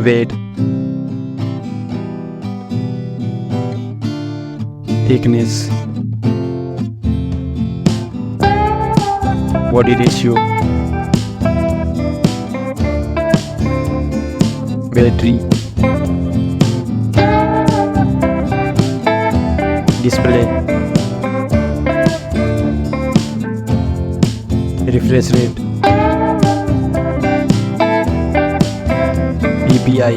weight, thickness, body ratio, battery, display, refresh rate, DPI,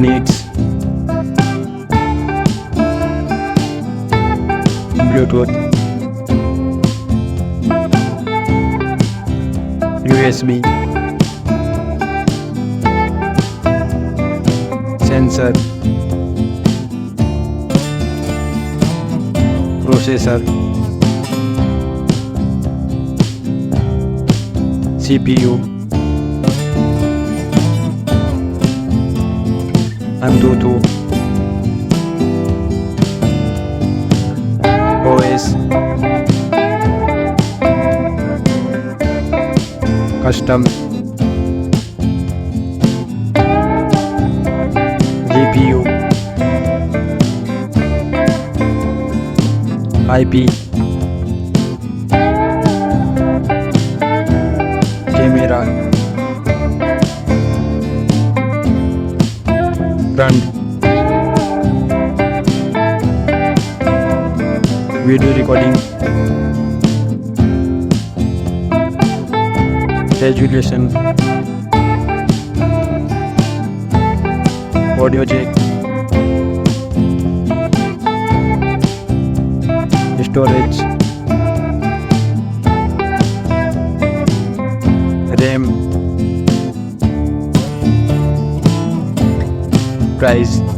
needs, Bluetooth, USB, sensor, processor, CPU, Antutu, OS, custom, GPU, IP, camera, front, video recording, resolution, audio jack, storage, RAM, price.